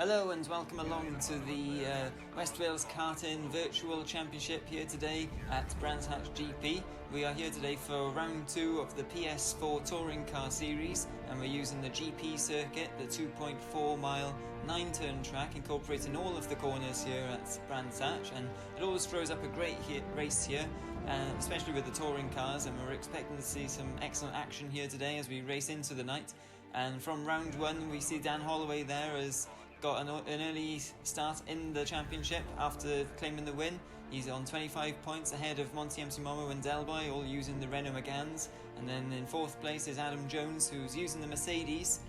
Hello and welcome along to the West Wales Karting Virtual Championship here today at Brands Hatch GP. We are here today for round 2 of the PS4 Touring Car Series, and we're using the GP circuit, the 2.4 mile 9-turn track, incorporating all of the corners here at Brands Hatch, and it always throws up a great race here, especially with the touring cars, and we're expecting to see some excellent action here today as we race into the night. And from round 1 we see Dan Holloway there as got an early start in the championship after claiming the win. He's on 25 points ahead of Monty MC Momo and Delboy, all using the Renault Meganes. And then in 4th place is Adam Jones, who's using the Mercedes.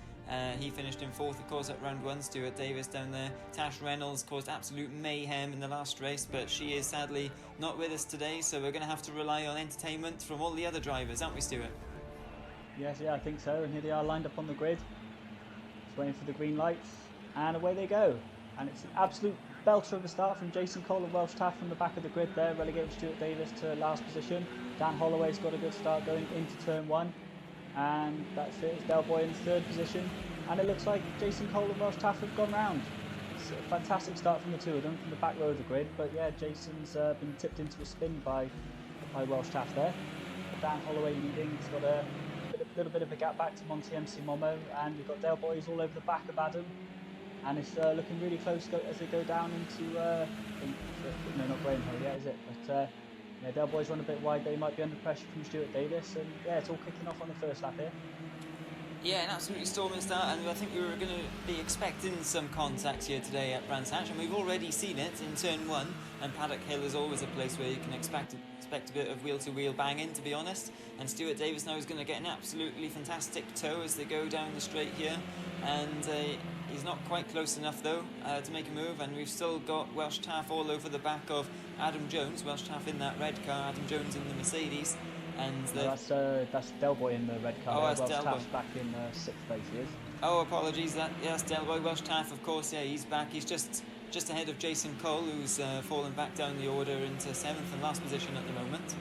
He finished in 4th, of course, at round 1. Stuart Davis down there. Tash Reynolds caused absolute mayhem in the last race, but she is sadly not with us today, so we're going to have to rely on entertainment from all the other drivers, aren't we, Stuart? Yes, I think so. And here they are lined up on the grid, just waiting for the green lights. And away they go, and it's an absolute belter of a start from Jason Cole and Welsh Taff from the back of the grid there, relegating Stuart Davis to last position. Dan Holloway's got a good start going into turn 1, and that's it. It's Delboy in 3rd position, and it looks like Jason Cole and Welsh Taff have gone round. It's a fantastic start from the two of them from the back row of the grid, but yeah, Jason's been tipped into a spin by Welsh Taff there. Dan Holloway leading. He's got a little bit of a gap back to Monty MC Momo, and we've got Delboy's all over the back of Adam. And it's looking really close as they go down into, no, not Graham Hill yet, is it? But yeah, Delboy's run a bit wide. They might be under pressure from Stuart Davis, and yeah, it's all kicking off on the first lap here. Yeah, an absolutely storming start, and I think we were going to be expecting some contacts here today at Brands Hatch, and we've already seen it in turn 1, and Paddock Hill is always a place where you can expect a bit of wheel-to-wheel banging, to be honest, and Stuart Davis now is going to get an absolutely fantastic tow as they go down the straight here, and he's not quite close enough though to make a move, and we've still got Welsh Taff all over the back of Adam Jones. Welsh Taff in that red car, Adam Jones in the Mercedes. And that's Delboy in the red car. Oh, that's Welsh Delboy. Taff's back in 6th place, he is. Oh, apologies. Yes, Delboy. Welsh Taff, of course. Yeah, he's back. He's just ahead of Jason Cole, who's fallen back down the order into 7th and last position at the moment.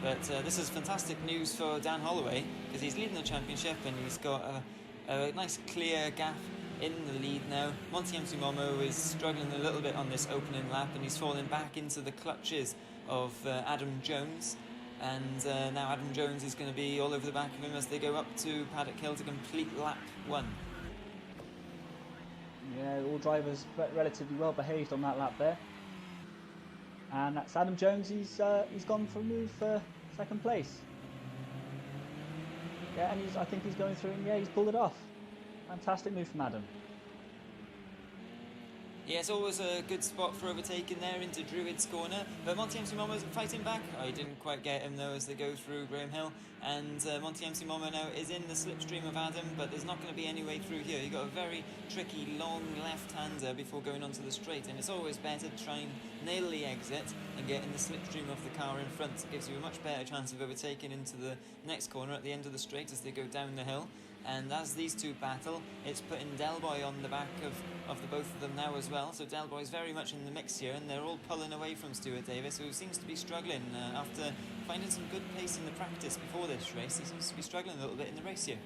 But this is fantastic news for Dan Holloway, because he's leading the championship and he's got a nice clear gap in the lead now. Monty MC Momo is struggling a little bit on this opening lap, and he's fallen back into the clutches of Adam Jones. And now Adam Jones is going to be all over the back of him as they go up to Paddock Hill to complete lap 1. Yeah, all drivers relatively well behaved on that lap there. And that's Adam Jones. He's gone for a move for 2nd place. Yeah, and I think he's going through, and yeah, he's pulled it off. Fantastic move from Adam. Yeah, it's always a good spot for overtaking there into Druid's corner, but Monty MC Momo's fighting back. Oh, he didn't quite get him though as they go through Graham Hill, and Monty MC Momo now is in the slipstream of Adam, but there's not going to be any way through here. You've got a very tricky long left-hander before going onto the straight, and it's always better to try and nail the exit and get in the slipstream of the car in front. It gives you a much better chance of overtaking into the next corner at the end of the straight as they go down the hill. And as these two battle, it's putting Delboy on the back of the both of them now as well. So Delboy's very much in the mix here, and they're all pulling away from Stuart Davis, who seems to be struggling after finding some good pace in the practice before this race. He seems to be struggling a little bit in the race here.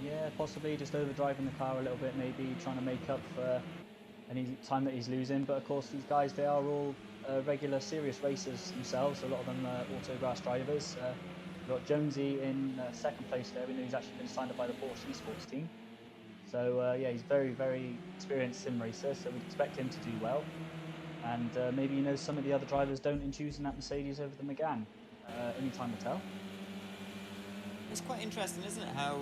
Yeah, possibly just overdriving the car a little bit, maybe trying to make up for any time that he's losing. But of course, these guys, they are all regular serious racers themselves. A lot of them are autograss drivers. We've got Jonesy in 2nd place there. We know he's actually been signed up by the Porsche Esports team. So yeah, he's very, very experienced sim racer, so we'd expect him to do well. And maybe some of the other drivers don't in choosing that Mercedes over the Megane. Only time will tell. It's quite interesting, isn't it, how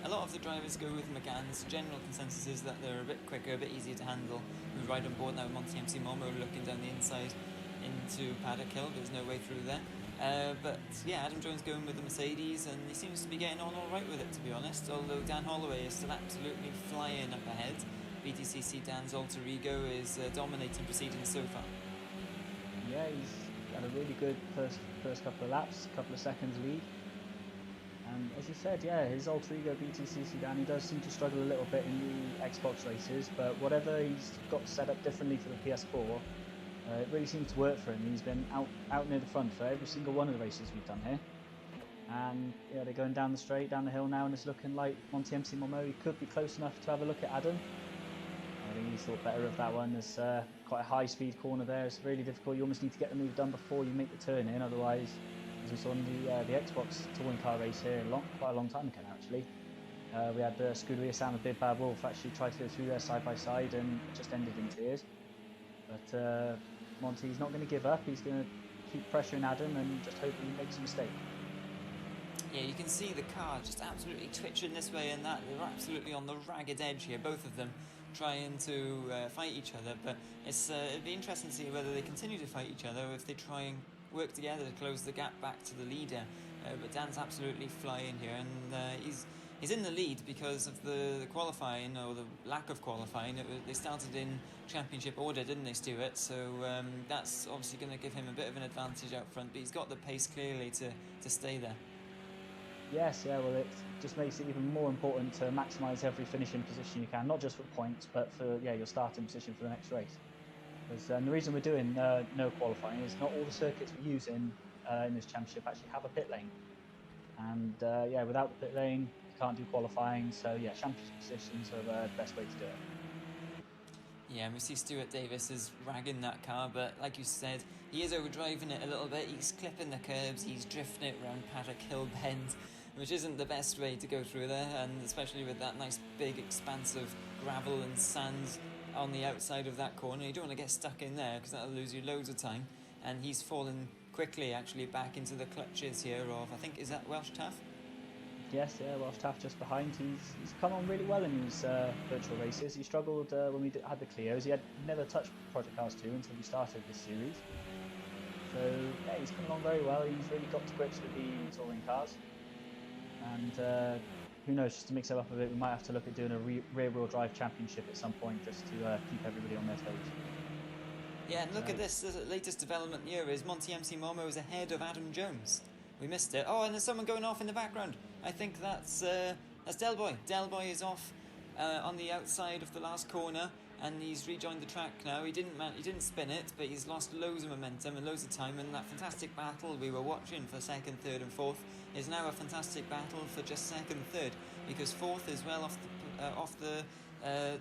a lot of the drivers go with Meganes. General consensus is that they're a bit quicker, a bit easier to handle. We ride on board now with Monty MC Momo looking down the inside into Paddock Hill. There's no way through there. But yeah, Adam Jones going with the Mercedes, and he seems to be getting on all right with it, to be honest, although Dan Holloway is still absolutely flying up ahead. BTCC Dan's alter ego is dominating proceedings so far. Yeah, he's had a really good first couple of laps, couple of seconds lead. And as you said, yeah, his alter ego BTCC Dan, he does seem to struggle a little bit in the Xbox races, but whatever he's got set up differently for the PS4, it really seems to work for him. He's been out near the front for every single one of the races we've done here. And yeah, they're going down the straight, down the hill now, and it's looking like Monty MC Momo, he could be close enough to have a look at Adam. think he thought better of that one. There's quite a high speed corner there. It's really difficult. You almost need to get the move done before you make the turn in. Otherwise, as we saw in the Xbox touring car race here quite a long time ago now, actually. We had the Scuderia Sam and Big Bad Wolf actually try to go through there side by side, and it just ended in tears. But Monty's not going to give up. He's going to keep pressuring Adam and just hope he makes a mistake. Yeah, you can see the car just absolutely twitching this way and that. They're absolutely on the ragged edge here, both of them trying to fight each other. But it'd be interesting to see whether they continue to fight each other or if they try and work together to close the gap back to the leader. But Dan's absolutely flying here, and he's in the lead because of the qualifying, or the lack of qualifying. They started in championship order, didn't they, Stuart? So that's obviously going to give him a bit of an advantage out front, but he's got the pace clearly to stay there. Yes, yeah, well, it just makes it even more important to maximise every finishing position you can, not just for points, but for your starting position for the next race. Because the reason we're doing no qualifying is not all the circuits we use in this championship actually have a pit lane. And without the pit lane, you can't do qualifying. So yeah, championship positions are the best way to do it. Yeah, and we see Stuart Davis is ragging that car, but like you said, he is overdriving it a little bit. He's clipping the curbs, he's drifting it around Paddock Hill Bend, which isn't the best way to go through there, and especially with that nice big expanse of gravel and sand on the outside of that corner. You don't want to get stuck in there because that'll lose you loads of time. And he's fallen quickly actually back into the clutches here of, I think, is that Welsh Taff? Yes, yeah, Welsh Taff just behind. He's come on really well in his virtual races. He struggled when we had the Clios. He had never touched ProjectCars2 until we started this series. So yeah, he's come along very well. He's really got to grips with the touring cars. And who knows, just to mix it up a bit, we might have to look at doing a rear-wheel drive championship at some point just to keep everybody on their toes. Yeah, and look at this. The latest development here is Monty MC Momo is ahead of Adam Jones. We missed it. Oh, and there's someone going off in the background. I think that's Del Boy. Del Boy is off on the outside of the last corner, and he's rejoined the track now. He didn't spin it, but he's lost loads of momentum and loads of time. And that fantastic battle we were watching for second, third, and fourth is now a fantastic battle for just second, third, because fourth is well off the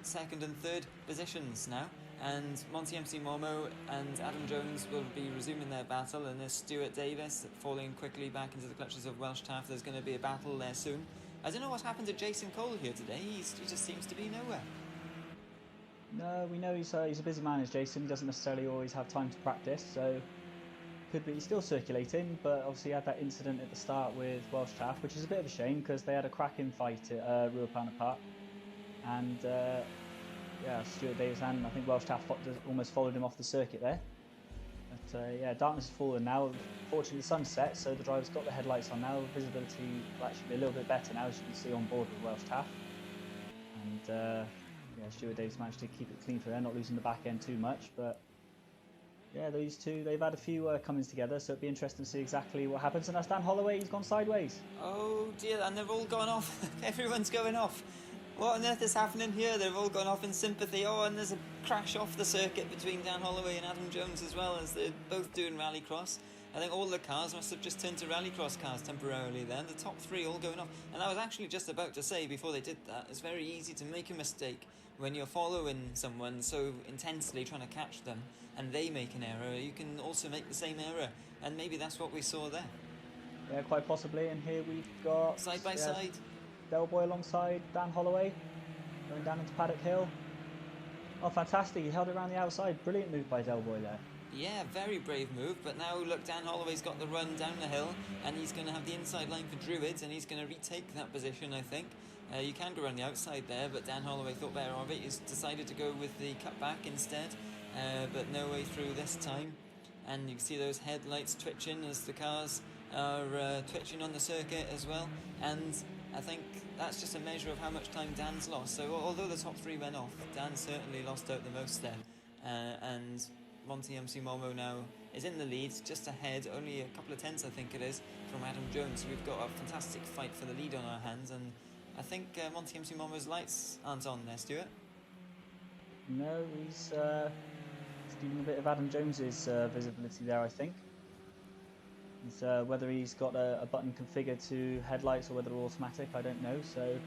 second and third positions now. And Monty MC Momo and Adam Jones will be resuming their battle, and there's Stuart Davis falling quickly back into the clutches of Welsh Taff. There's going to be a battle there soon. I don't know what happened to Jason Cole here today. He just seems to be nowhere. No, we know he's a busy man, as Jason. He doesn't necessarily always have time to practice, so could be he's still circulating. But obviously, he had that incident at the start with Welsh Taff, which is a bit of a shame because they had a cracking fight at Ruapana Park, and Stuart Davis and I think Welsh Taff almost followed him off the circuit there. But darkness has fallen now. Fortunately, the sun's set, so the driver's got the headlights on now. Visibility will actually be a little bit better now, as you can see on board with Welsh Taff. And Stuart Davis managed to keep it clean for there, not losing the back end too much. But yeah, these two, they've had a few comings together, so it'd be interesting to see exactly what happens. And that's Dan Holloway, he's gone sideways. Oh dear, and they've all gone off. Everyone's going off. What on earth is happening here? They've all gone off in sympathy. Oh, and there's a crash off the circuit between Dan Holloway and Adam Jones as well, as they're both doing rallycross. I think all the cars must have just turned to rallycross cars temporarily then. The top three all going off. And I was actually just about to say before they did that, it's very easy to make a mistake when you're following someone so intensely trying to catch them and they make an error. You can also make the same error, and maybe that's what we saw there. Yeah, quite possibly. And here we've got side by side Del Boy alongside Dan Holloway, going down into Paddock Hill. Oh, fantastic. He held it around the outside. Brilliant move by Del Boy there. Yeah, very brave move, but now look, Dan Holloway's got the run down the hill, and he's going to have the inside line for Druids, and he's going to retake that position, I think. You can go around the outside there, but Dan Holloway thought better of it. He's decided to go with the cutback instead, but no way through this time. And you can see those headlights twitching as the cars are twitching on the circuit as well, and I think that's just a measure of how much time Dan's lost. So although the top three went off, Dan certainly lost out the most there. And Monty MC Momo now is in the lead, just ahead, only a couple of tenths I think it is, from Adam Jones. So we've got a fantastic fight for the lead on our hands, and I think Monty MC Momo's lights aren't on there, Stuart. No, he's stealing a bit of Adam Jones's visibility there, I think. Whether he's got a button configured to headlights or whether they're automatic, I don't know. So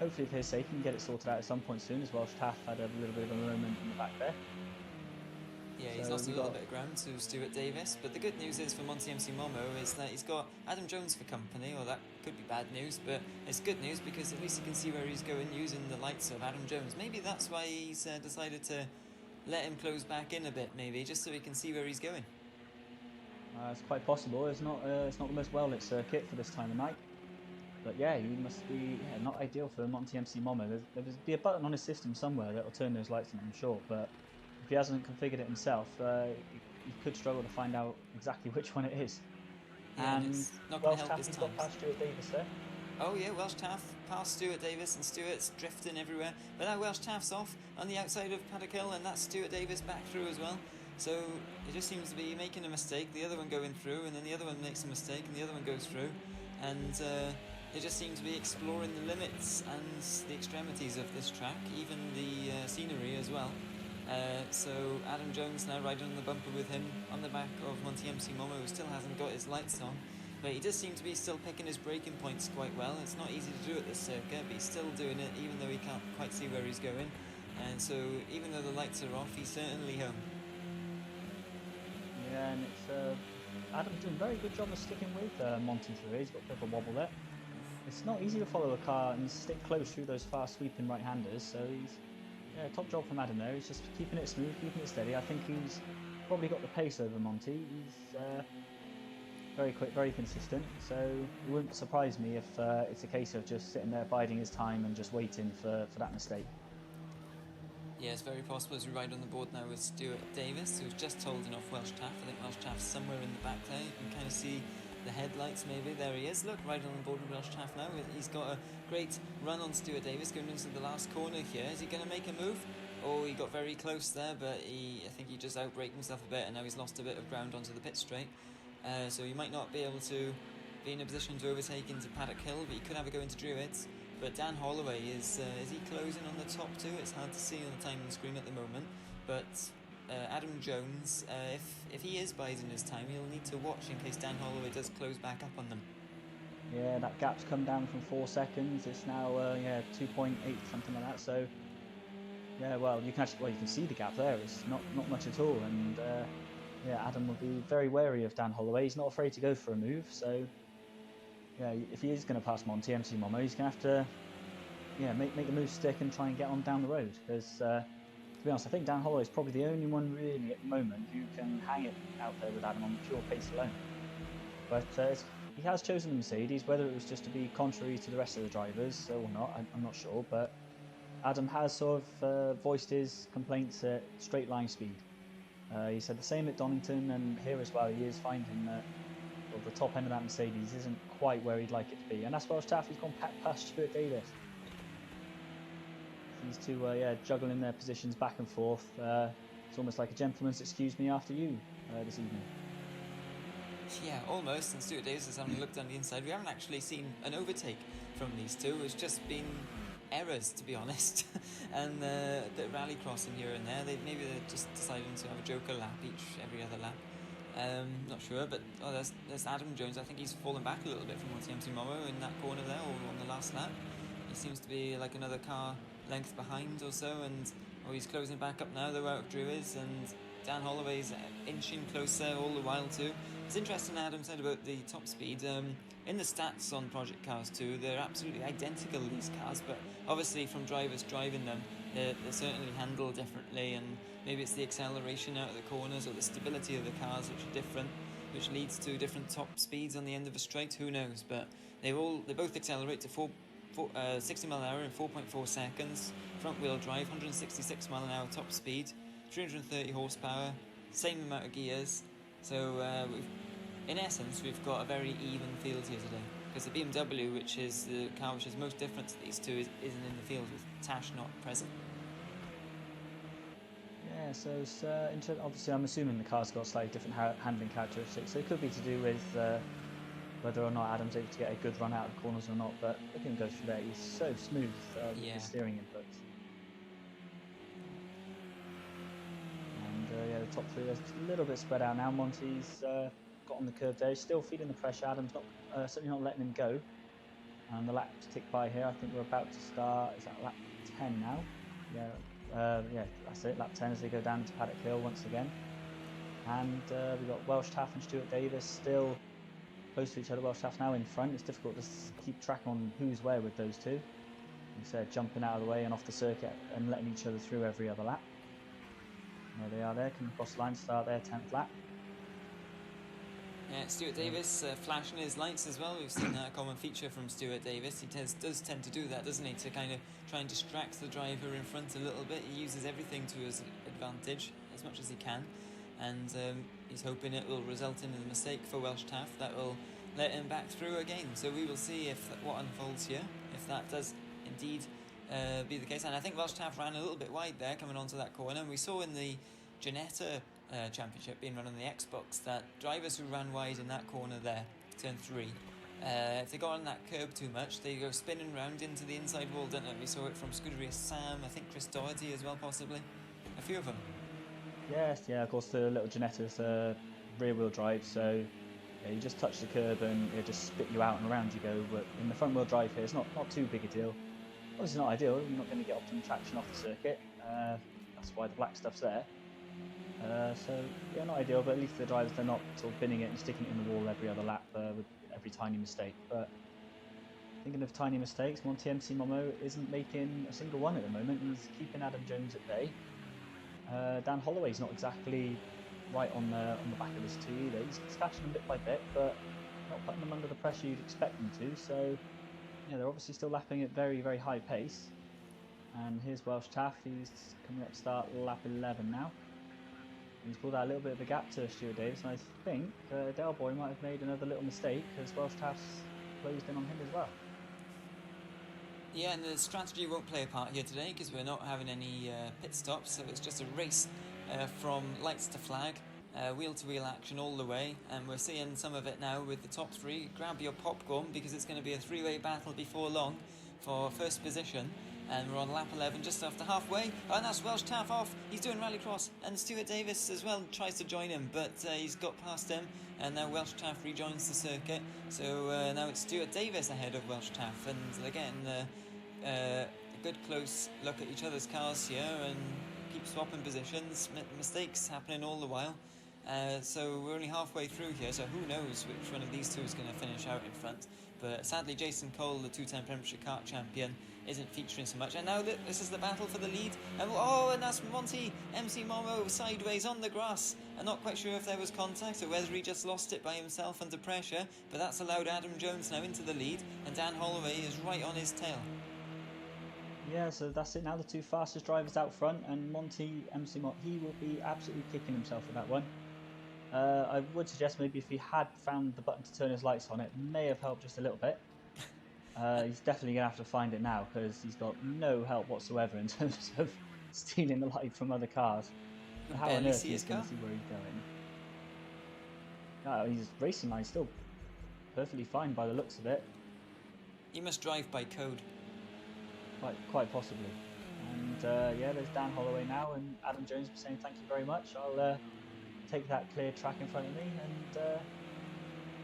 hopefully for his sake, he can get it sorted out at some point soon, as Welsh Taff had a little bit of a moment in the back there. Yeah, he's lost a little bit of ground to Stuart Davis, but the good news is for Monty MC Momo is that he's got Adam Jones for company, or that could be bad news, but it's good news because at least he can see where he's going using the lights of Adam Jones. Maybe that's why he's decided to let him close back in a bit, maybe, just so he can see where he's going. It's quite possible. It's not the most well-lit circuit for this time of night. But yeah, he must be not ideal for Monty MC Momo. There'll be a button on his system somewhere that'll turn those lights on, I'm sure, but if he hasn't configured it himself, he could struggle to find out exactly which one it is. Yeah, and it's not going to help his Taff, he's got past Stuart Davis there. Oh yeah, Welsh Taff past Stuart Davis, and Stuart's drifting everywhere. But now Welsh Taff's off on the outside of Paddock Hill, and that's Stuart Davis back through as well. So it just seems to be making a mistake, the other one going through, and then the other one makes a mistake, and the other one goes through. And they just seem to be exploring the limits and the extremities of this track, even the scenery as well. So Adam Jones now riding on the bumper with him on the back of Monty MC Momo, who still hasn't got his lights on. But he does seem to be still picking his braking points quite well. It's not easy to do at this circuit, but he's still doing it even though he can't quite see where he's going. And so even though the lights are off, he's certainly home. Yeah, and it's Adam's doing a very good job of sticking with Monty through. He's got a bit of a wobble there. It's not easy to follow a car and stick close through those fast sweeping right-handers, so he's top job from Adam there. He's just keeping it smooth, keeping it steady. I think he's probably got the pace over Monty. He's very quick, very consistent, so it wouldn't surprise me if it's a case of just sitting there biding his time and just waiting for that mistake. Yeah, it's very possible as we ride on the board now with Stuart Davis, who's just holding off Welsh Taff. I think Welsh Taff's somewhere in the back there. You can kind of see the headlights maybe. There he is. Look, riding on the board with Welsh Taff now. He's got a great run on Stuart Davis going into the last corner here. Is he going to make a move? Oh, he got very close there, but I think he just outbraked himself a bit, and now he's lost a bit of ground onto the pit straight. So he might not be able to be in a position to overtake into Paddock Hill, but he could have a go into Druids. But Dan Holloway, is he closing on the top too? It's hard to see on the timing screen at the moment. But Adam Jones, if he is biding his time, he'll need to watch in case Dan Holloway does close back up on them. Yeah, that gap's come down from 4 seconds. It's now 2.8, something like that. So yeah, well, you can see the gap there. It's not much at all, and Adam will be very wary of Dan Holloway. He's not afraid to go for a move. So yeah, if he is going to pass Monty MC Momo, he's going to have to make the move stick and try and get on down the road. Because to be honest, I think Dan Holloway is probably the only one really at the moment who can hang it out there with Adam on pure pace alone. But he has chosen the Mercedes, whether it was just to be contrary to the rest of the drivers or not, I'm not sure. But Adam has sort of voiced his complaints at straight line speed. He said the same at Donington, and here as well, he is finding that the top end of that Mercedes isn't quite where he'd like it to be. And that's Welsh Taff, he's gone past Stuart Davis. These two juggling their positions back and forth. It's almost like a gentleman's excuse me after you this evening. Yeah, almost, and Stuart Davis is having a look down the inside. We haven't actually seen an overtake from these two. It's just been errors, to be honest, and the rally crossing here and there. Maybe they're just deciding to have a joker lap every other lap. Not sure, but there's Adam Jones. I think he's fallen back a little bit from Monty MC Momo in that corner there, or on the last lap. He seems to be like another car length behind or so, and he's closing back up now. They're out of Druids, and Dan Holloway's inching closer all the while too. It's interesting, Adam said about the top speed. In the stats on ProjectCars2, they're absolutely identical, these cars, but obviously from drivers driving them, they're certainly handled differently, and maybe it's the acceleration out of the corners or the stability of the cars which are different, which leads to different top speeds on the end of a straight. Who knows? But they both accelerate to 60 mile an hour in 4.4 seconds. Front wheel drive, 166 mile an hour top speed, 330 horsepower, same amount of gears. So in essence, we've got a very even field here today. Because the BMW, which is the car which is most different to these two, isn't in the field, with Tash not present. Yeah, so it's obviously I'm assuming the car's got slightly different handling characteristics. So it could be to do with whether or not Adam's able to get a good run out of the corners or not. But look at him go through there. He's so smooth with the steering inputs. The top three is a little bit spread out now. Monty's got on the curve there. He's still feeling the pressure. Adam's not certainly not letting him go. And the laps tick by here. I think we're about to start. Is that lap 10 now? Yeah, that's it. Lap 10 as they go down to Paddock Hill once again. And we've got Welsh Taff and Stuart Davis still close to each other. Welsh Taff now in front. It's difficult to keep track on who's where with those two. Instead of jumping out of the way and off the circuit and letting each other through every other lap. There they are there, coming across the line to start their 10th lap. Yeah, Stuart Davis flashing his lights as well. We've seen that common feature from Stuart Davis. He does tend to do that, doesn't he? To kind of try and distract the driver in front a little bit. He uses everything to his advantage as much as he can. And he's hoping it will result in a mistake for Welsh Taff that will let him back through again. So we will see what unfolds here, if that does indeed be the case. And I think Welsh Taff ran a little bit wide there coming onto that corner. And we saw in the Ginetta Championship being run on the Xbox that drivers who ran wide in that corner there, turn 3, if they got on that curb too much, they go spinning round into the inside wall, don't they? We saw it from Scuderia Sam, I think Chris Doherty as well, possibly. A few of them. Yes, yeah, of course the little Ginetta's rear wheel drive, so yeah, you just touch the curb and it'll just spit you out and around you go. But in the front wheel drive here, it's not too big a deal. Obviously not ideal, you're not going to get optimum traction off the circuit, that's why the black stuff's there. So yeah, not ideal, but at least the drivers, they're not sort of binning it and sticking it in the wall every other lap with every tiny mistake. But thinking of tiny mistakes, Monty MC Momo isn't making a single one at the moment. He's keeping Adam Jones at bay. Dan Holloway's not exactly right on the back of this too either. He's catching them bit by bit, but not putting them under the pressure you'd expect them to. So yeah, they're obviously still lapping at very, very high pace. And here's Welsh Taff. He's coming up to start lap 11 now. He's pulled out a little bit of a gap to Stuart Davis, and I think Del Boy might have made another little mistake because Welsh Taff's closed in on him as well. Yeah, and the strategy won't play a part here today because we're not having any pit stops, so it's just a race from lights to flag, wheel-to-wheel action all the way, and we're seeing some of it now with the top 3. Grab your popcorn because it's going to be a 3-way battle before long for first position. And we're on lap 11, just after halfway. And that's Welsh Taff off. He's doing rallycross. And Stuart Davis as well tries to join him, but he's got past him. And now Welsh Taff rejoins the circuit. So now it's Stuart Davis ahead of Welsh Taff. And again, a good close look at each other's cars here and keep swapping positions. Mistakes happening all the while. So we're only halfway through here, so who knows which one of these two is going to finish out in front. But sadly, Jason Cole, the 2-time Premiership kart champion, isn't featuring so much. And now this is the battle for the lead. And that's Monty MC Momo sideways on the grass. I'm not quite sure if there was contact or whether he just lost it by himself under pressure. But that's allowed Adam Jones now into the lead. And Dan Holloway is right on his tail. Yeah, so that's it now. The two fastest drivers out front. And Monty MC Momo, he will be absolutely kicking himself with that one. I would suggest maybe if he had found the button to turn his lights on, it may have helped just a little bit. He's definitely going to have to find it now because he's got no help whatsoever in terms of stealing the light from other cars. How on earth he's going to see where he's going? He's racing line still perfectly fine by the looks of it. He must drive by code. Quite possibly. And yeah, there's Dan Holloway now, and Adam Jones saying thank you very much. I'll take that clear track in front of me, and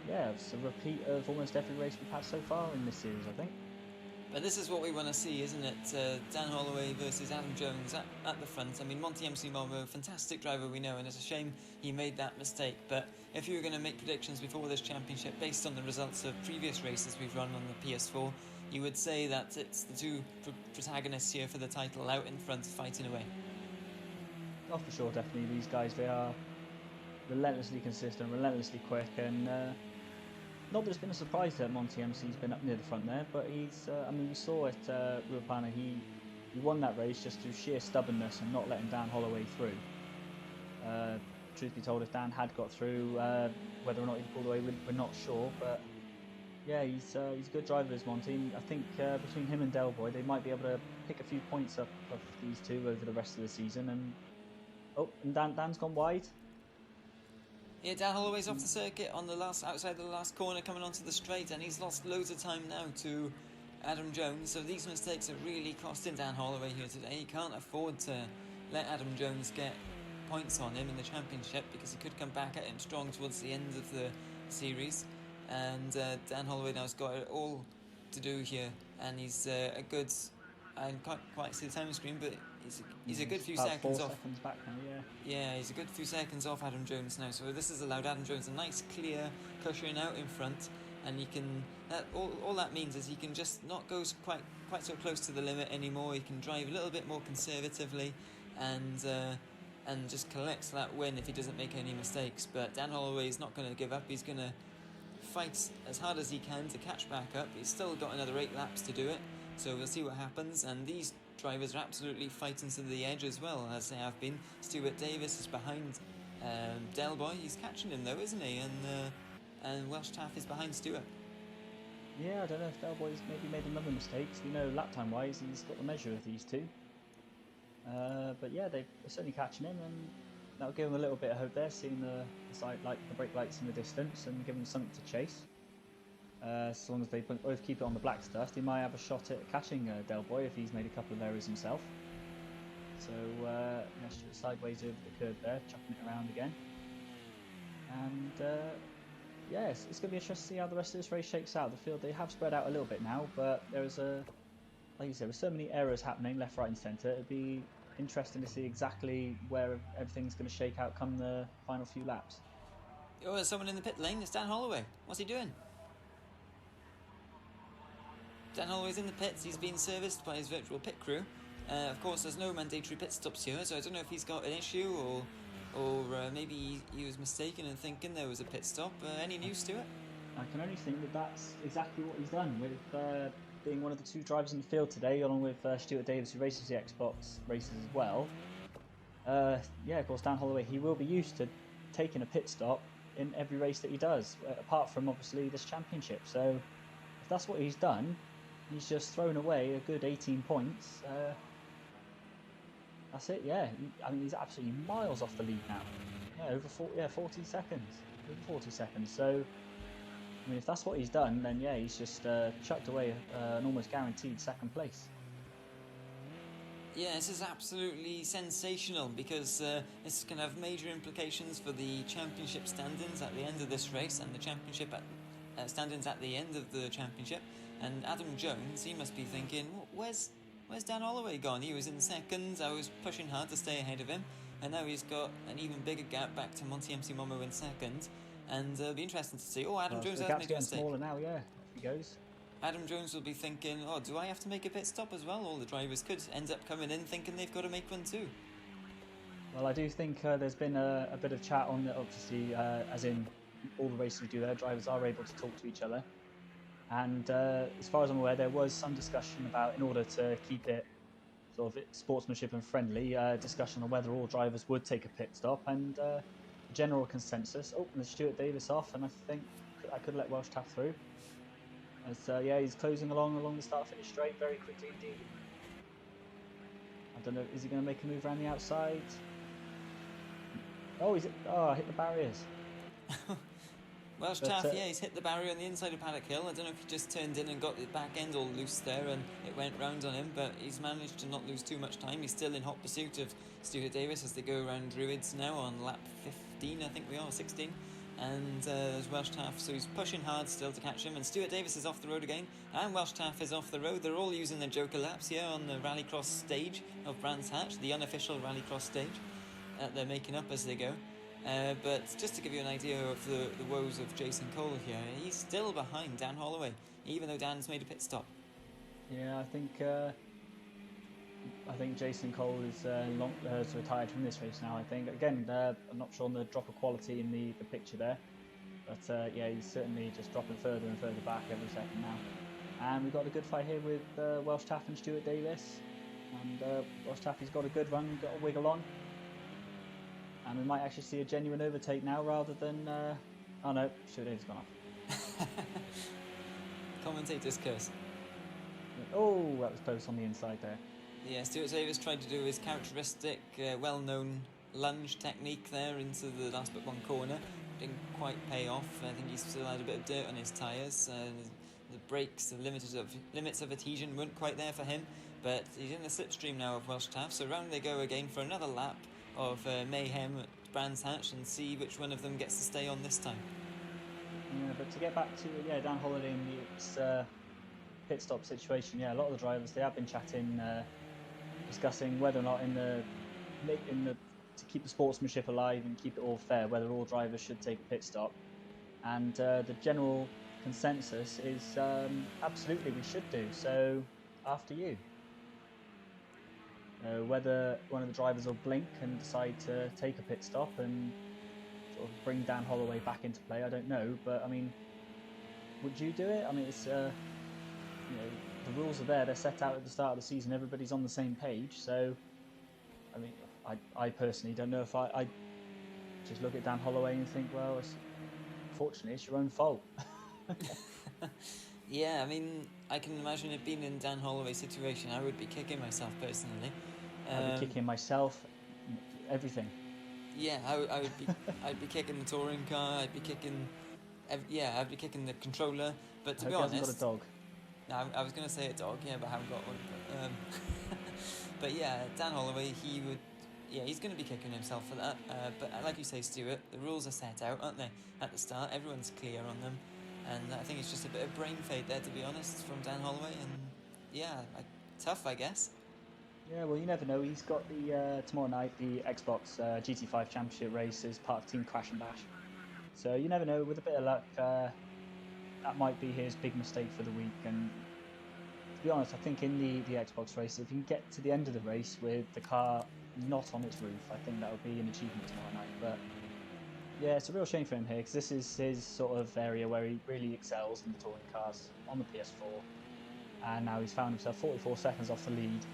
yeah, it's a repeat of almost every race we've had so far in this series, I think. But this is what we want to see, isn't it? Dan Holloway versus Adam Jones at the front. I mean, Monty MC Momo, fantastic driver we know, and it's a shame he made that mistake. But if you were going to make predictions before this championship based on the results of previous races we've run on the PS4, you would say that it's the two protagonists here for the title out in front fighting away. Oh, for sure, definitely. These guys, they are relentlessly consistent, relentlessly quick, and not that it's been a surprise that Monty MC's been up near the front there, but he's, I mean, we saw at Ruapana, he won that race just through sheer stubbornness and not letting Dan Holloway through. Truth be told, if Dan had got through, whether or not he'd pulled away, we're not sure, but yeah, he's a good driver, is Monty. I think between him and Del Boy, they might be able to pick a few points up of these two over the rest of the season. And Dan's gone wide. Yeah, Dan Holloway's off the circuit on the outside the last corner, coming onto the straight, and he's lost loads of time now to Adam Jones. So these mistakes are really costing Dan Holloway here today. He can't afford to let Adam Jones get points on him in the championship because he could come back at him strong towards the end of the series. And Dan Holloway now has got it all to do here, and he's a good. I can't quite see the time screen, but he's a good few about seconds 4 off. seconds back now, yeah. Yeah, he's a good few seconds off Adam Jones now. So this has allowed Adam Jones a nice clear cushion out in front, and he can. All that means is he can just not go quite so close to the limit anymore. He can drive a little bit more conservatively, and just collects that win if he doesn't make any mistakes. But Dan Holloway's not going to give up. He's going to fight as hard as he can to catch back up. He's still got another 8 laps to do it, so we'll see what happens. And these drivers are absolutely fighting to the edge as well, as they have been. Stuart Davis is behind Del Boy. He's catching him though, isn't he? And Welsh Taff is behind Stuart. Yeah, I don't know if Del Boy's maybe made another mistake. We know lap time wise he's got the measure of these two. But yeah, they're certainly catching him, and that'll give him a little bit of hope there, seeing the brake lights in the distance and give him something to chase. As long as they both keep it on the black stuff, they might have a shot at catching Del Boy if he's made a couple of errors himself. So Stuart sideways over the curve there, chucking it around again. And it's going to be interesting to see how the rest of this race shakes out. The field, they have spread out a little bit now, but there's like you said, with so many errors happening left, right and centre, it'd be interesting to see exactly where everything's going to shake out come the final few laps. Oh, there's someone in the pit lane. It's Dan Holloway. What's he doing? Dan Holloway's in the pits. He's being serviced by his virtual pit crew. Of course, there's no mandatory pit stops here, so I don't know if he's got an issue or maybe he was mistaken in thinking there was a pit stop. Any news to it? I can only think that that's exactly what he's done, with being one of the 2 drivers in the field today, along with Stuart Davis, who races the Xbox races as well. Of course, Dan Holloway, he will be used to taking a pit stop in every race that he does, apart from obviously this championship. So if that's what he's done, he's just thrown away a good 18 points. That's it, yeah. He's absolutely miles off the lead now. Yeah, over 40 seconds. Over 40 seconds. So, if that's what he's done, then yeah, he's just chucked away an almost guaranteed 2nd place. Yeah, this is absolutely sensational, because this can have major implications for the championship standings at the end of this race, and the championship standings at the end of the championship. And Adam Jones, he must be thinking, where's Dan Holloway gone? He was in 2nd, I was pushing hard to stay ahead of him, and now he's got an even bigger gap back to Monty MC Momo in 2nd. And it'll be interesting to see. Adam Jones has made a mistake. Smaller now, yeah. If he goes. Adam Jones will be thinking, do I have to make a pit stop as well? All the drivers could end up coming in thinking they've got to make one too. Well, I do think there's been a bit of chat on it, obviously, as in all the races we do there, drivers are able to talk to each other. And as far as I'm aware, there was some discussion about, in order to keep it sort of sportsmanship and friendly, discussion on whether all drivers would take a pit stop, and general consensus. Oh, and there's Stuart Davis off, and I think I could let Welsh Taff through. As he's closing along the start-finish straight very quickly indeed. I don't know, is he going to make a move around the outside? Oh, hit the barriers. Welsh Taff, he's hit the barrier on the inside of Paddock Hill. I don't know if he just turned in and got the back end all loose there and it went round on him, but he's managed to not lose too much time. He's still in hot pursuit of Stuart Davis as they go around Druids now on lap 15, I think we are, 16. And there's Welsh Taff, so he's pushing hard still to catch him. And Stuart Davis is off the road again, and Welsh Taff is off the road. They're all using their Joker laps here on the Rallycross stage of Brands Hatch, the unofficial Rallycross stage that they're making up as they go. But just to give you an idea of the woes of Jason Cole here, he's still behind Dan Holloway, even though Dan's made a pit stop. Yeah, I think Jason Cole is retired from this race now. I think again, I'm not sure on the drop of quality in the picture there, but he's certainly just dropping further and further back every second now. And we've got a good fight here with Welsh Taff and Stuart Davis, and Welsh Taff has got a good run, got a wiggle on. And we might actually see a genuine overtake now rather than... oh no, Stuart Davis gone off. Commentator's curse. Oh, that was close on the inside there. Yeah, Stuart Davis tried to do his characteristic, well-known lunge technique there into the last but one corner. Didn't quite pay off. I think he still had a bit of dirt on his tyres. The brakes, the limits of adhesion weren't quite there for him. But he's in the slipstream now of Welsh Taff, so round they go again for another lap of mayhem at Brands Hatch and see which one of them gets to stay on this time. Yeah, but to get back to Dan Holloway, it's pit stop situation, yeah, a lot of the drivers, they have been chatting, discussing whether or not to keep the sportsmanship alive and keep it all fair, whether all drivers should take a pit stop. And the general consensus is absolutely we should do. So after you. Whether one of the drivers will blink and decide to take a pit stop and sort of bring Dan Holloway back into play, I don't know. But I mean, would you do it? I mean, it's the rules are there; they're set out at the start of the season. Everybody's on the same page. So, I mean, I personally don't know if I just look at Dan Holloway and think, well, unfortunately, it's your own fault. Yeah, I mean, I can imagine it being in Dan Holloway's situation. I would be kicking myself personally. I'd be kicking myself, everything. Yeah, I'd be kicking the touring car. I'd be kicking the controller. But to be honest, he hasn't got a dog. No, I was gonna say a dog, yeah, but I haven't got one. But yeah, Dan Holloway, he's gonna be kicking himself for that. But like you say, Stuart, the rules are set out, aren't they? At the start, everyone's clear on them, and I think it's just a bit of brain fade there, to be honest, from Dan Holloway, and yeah, tough, I guess. Yeah, well, you never know. He's got the tomorrow night the Xbox GT5 Championship race as part of Team Crash and Bash. So you never know. With a bit of luck, that might be his big mistake for the week. And to be honest, I think in the Xbox race, if you can get to the end of the race with the car not on its roof, I think that would be an achievement tomorrow night. But yeah, it's a real shame for him here because this is his sort of area where he really excels in the touring cars on the PS4. And now he's found himself 44 seconds off the lead.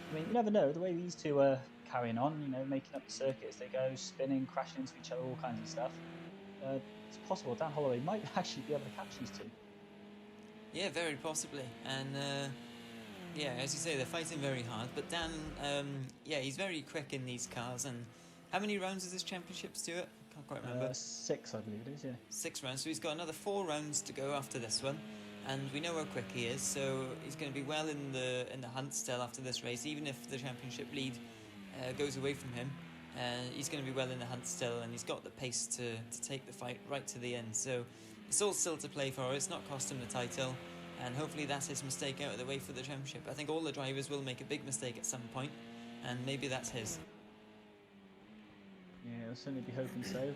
I mean, you never know, the way these two are carrying on, making up the circuits, they go spinning, crashing into each other, all kinds of stuff. It's possible Dan Holloway might actually be able to catch these two. Yeah, very possibly. And yeah, as you say, they're fighting very hard. But Dan, he's very quick in these cars. And how many rounds is this championship, Stuart? Can't quite remember. 6, I believe it is, yeah. 6 rounds. So he's got another 4 rounds to go after this one. And we know how quick he is, so he's going to be well in the hunt still after this race. Even if the championship lead goes away from him, he's going to be well in the hunt still, and he's got the pace to take the fight right to the end. So it's all still to play for. It's not cost him the title, and hopefully that's his mistake out of the way for the championship. I think all the drivers will make a big mistake at some point, and maybe that's his. Yeah, I'll certainly be hoping so.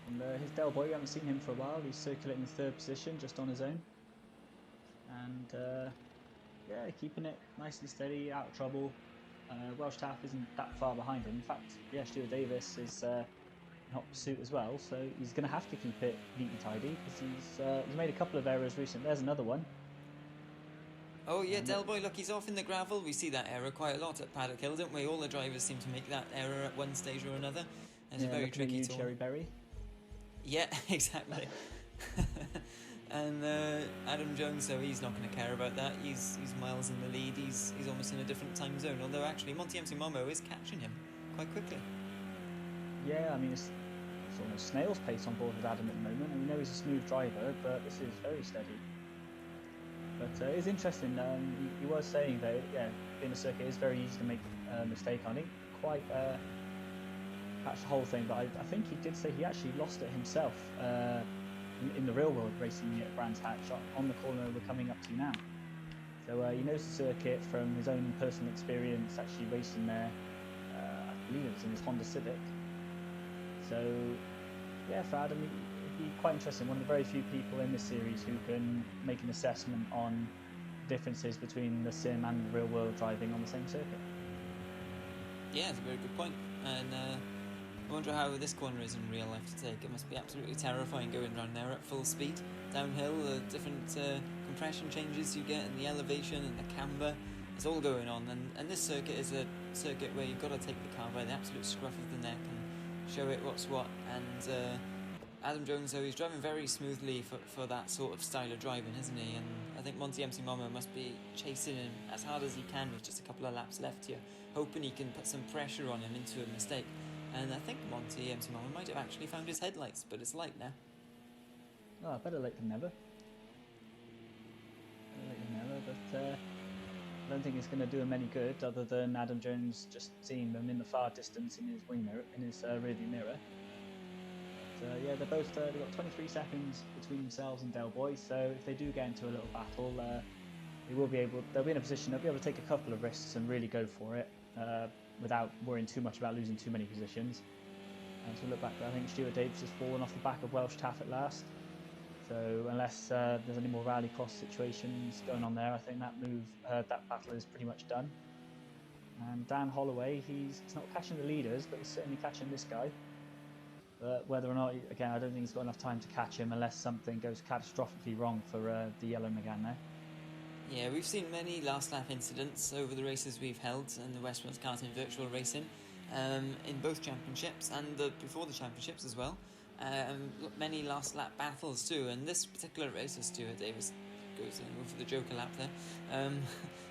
And his Del Boy, we haven't seen him for a while. He's circulating 3rd position just on his own. And keeping it nice and steady, out of trouble. Welsh Taff isn't that far behind him. In fact, yeah, Stuart Davis is in hot pursuit as well, so he's going to have to keep it neat and tidy because he's made a couple of errors recently. There's another one. Oh yeah, Del Boy, look, he's off in the gravel. We see that error quite a lot at Paddock Hill, don't we? All the drivers seem to make that error at one stage or another. It's a very tricky tool. Cherry Berry. Yeah, exactly. And Adam Jones, so he's not going to care about that. He's miles in the lead. He's almost in a different time zone. Although actually, Monty MC Momo is catching him quite quickly. Yeah, I mean it's almost snail's pace on board with Adam at the moment. And we know he's a smooth driver, but this is very steady. But it's interesting. He was saying that being a circuit is very easy to make a mistake on. I didn't quite catch the whole thing, but I think he did say he actually lost it himself. In the real world racing at Brands Hatch on the corner we're coming up to now. So he knows the circuit from his own personal experience actually racing there. I believe it was in his Honda Civic. So yeah, for Adam, it'd be quite interesting. One of the very few people in this series who can make an assessment on differences between the sim and the real world driving on the same circuit. Yeah, that's a very good point. And I wonder how this corner is in real life to take. It must be absolutely terrifying going around there at full speed. Downhill, the different compression changes you get and the elevation and the camber. It's all going on. And this circuit is a circuit where you've got to take the car by the absolute scruff of the neck and show it what's what. And Adam Jones, though, he's driving very smoothly for that sort of style of driving, isn't he? And I think Monty MC Momo must be chasing him as hard as he can with just a couple of laps left here, hoping he can put some pressure on him into a mistake. And I think Monty MC Momo might have actually found his headlights, but it's light now. Oh, better late than never. But I don't think it's going to do him any good, other than Adam Jones just seeing them in the far distance in his wing mirror, in his rearview mirror. But they're both they've got 23 seconds between themselves and Del Boy. So if they do get into a little battle, they'll be in a position, they'll be able to take a couple of risks and really go for it without worrying too much about losing too many positions. And so look back, I think Stuart Davis has fallen off the back of Welsh Taff at last. So unless there's any more rallycross situations going on there, I think that battle is pretty much done. And Dan Holloway, he's not catching the leaders, but he's certainly catching this guy. But whether or not, again, I don't think he's got enough time to catch him unless something goes catastrophically wrong for the yellow Megane there. Yeah, we've seen many last lap incidents over the races we've held in the West Wales Karting Virtual Racing, in both championships and before the championships as well. Many last lap battles too, and this particular race, as Stuart Davis goes in for the Joker lap there,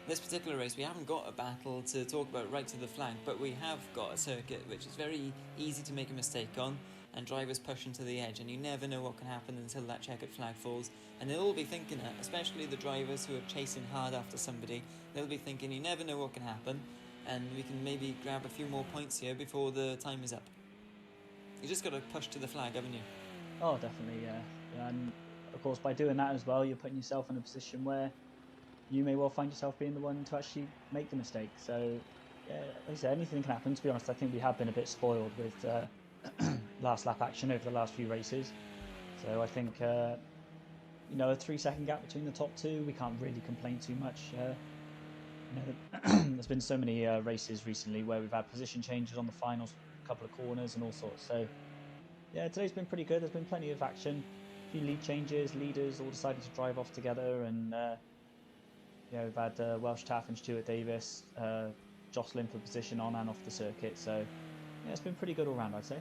this particular race we haven't got a battle to talk about right to the flag, but we have got a circuit which is very easy to make a mistake on, and drivers push into the edge, and you never know what can happen until that checkered flag falls. And they'll all be thinking that, especially the drivers who are chasing hard after somebody, they'll be thinking you never know what can happen, and we can maybe grab a few more points here before the time is up. You just got to push to the flag, haven't you? Oh, definitely, yeah. And of course, by doing that as well, you're putting yourself in a position where you may well find yourself being the one to actually make the mistake. So, yeah, like I said, anything can happen. To be honest, I think we have been a bit spoiled with last lap action over the last few races. So I think, a 3-second gap between the top two, we can't really complain too much. There's been so many races recently where we've had position changes on the finals, a couple of corners and all sorts. So yeah, today's been pretty good. There's been plenty of action, a few lead changes, leaders all decided to drive off together, and we've had Welsh Taff and Stuart Davis jostling for position on and off the circuit. So yeah, it's been pretty good all round, I'd say.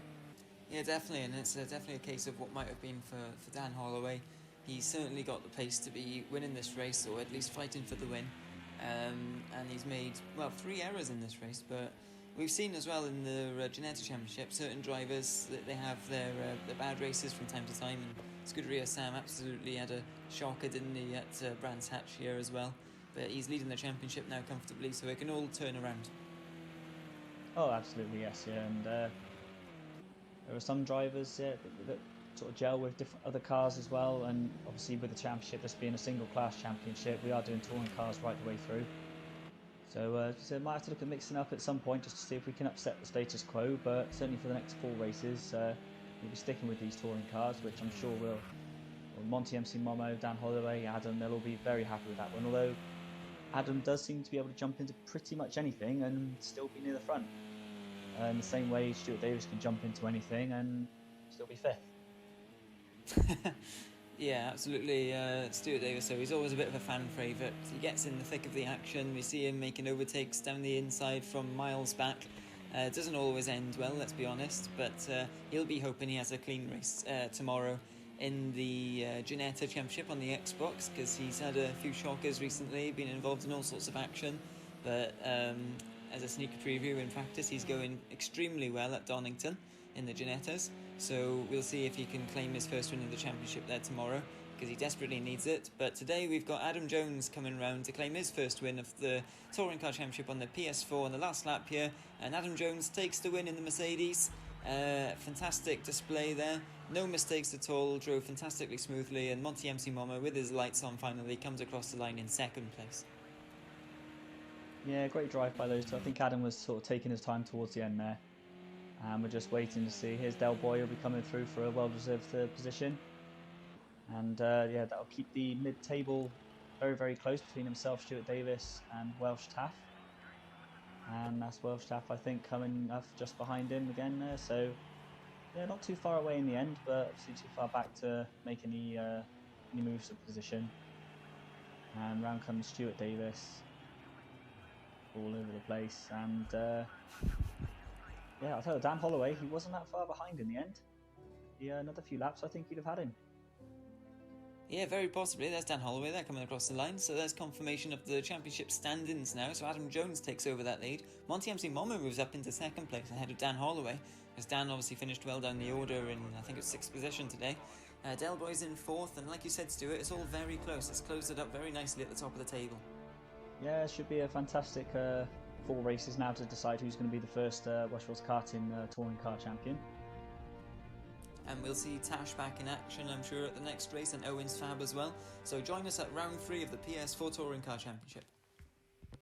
Yeah, definitely, and it's definitely a case of what might have been for Dan Holloway. He's certainly got the pace to be winning this race, or at least fighting for the win. And he's made, 3 errors in this race, but we've seen as well in the Ginetta Championship, certain drivers, that they have their bad races from time to time, and Scuderia Sam absolutely had a shocker, didn't he, at Brands Hatch here as well. But he's leading the championship now comfortably, so it can all turn around. Oh, absolutely, yes, yeah, and there are some drivers that sort of gel with different other cars as well, and obviously with the championship, this being a single class championship, we are doing touring cars right the way through. So might have to look at mixing up at some point just to see if we can upset the status quo, but certainly for the next 4 races, we'll be sticking with these touring cars, which I'm sure Monty MC Momo, Dan Holloway, Adam, they'll all be very happy with that one, although Adam does seem to be able to jump into pretty much anything and still be near the front. In the same way Stuart Davis can jump into anything and still be 5th. Yeah, absolutely. Stuart Davis, so he's always a bit of a fan favourite. He gets in the thick of the action. We see him making overtakes down the inside from miles back. It doesn't always end well, let's be honest, but he'll be hoping he has a clean race tomorrow in the Ginetta Championship on the Xbox, because he's had a few shockers recently, been involved in all sorts of action, but as a sneak preview in practice, he's going extremely well at Donington in the Ginettas. So we'll see if he can claim his first win of the championship there tomorrow, because he desperately needs it. But today we've got Adam Jones coming round to claim his first win of the Touring Car Championship on the PS4 on the last lap here. And Adam Jones takes the win in the Mercedes. Fantastic display there. No mistakes at all, drove fantastically smoothly. And Monty MC Momo, with his lights on finally, comes across the line in 2nd place. Yeah, great drive by those two. I think Adam was sort of taking his time towards the end there. And we're just waiting to see. Here's Del Boy, will be coming through for a well-deserved 3rd position. And that'll keep the mid-table very, very close between himself, Stuart Davis, and Welsh Taff. And that's Welsh Taff, I think, coming up just behind him again there. So, yeah, not too far away in the end, but obviously too far back to make any moves of position. And round comes Stuart Davis, all over the place. And yeah, I'll tell you, Dan Holloway, he wasn't that far behind in the end. Yeah, another few laps, I think you'd have had him. Yeah, very possibly. There's Dan Holloway there coming across the line. So there's confirmation of the championship stand-ins now. So Adam Jones takes over that lead. Monty MC Momo moves up into 2nd place ahead of Dan Holloway, as Dan obviously finished well down the order in, I think it was 6th position today. Del Boy's in 4th, and like you said, Stuart, it's all very close. It's closed it up very nicely at the top of the table. Yeah, it should be a fantastic 4 races now to decide who's going to be the first West Wales Karting touring car champion. and we'll see Tash back in action, I'm sure, at the next race, and Owen's Fab as well. So join us at round 3 of the PS4 Touring Car Championship.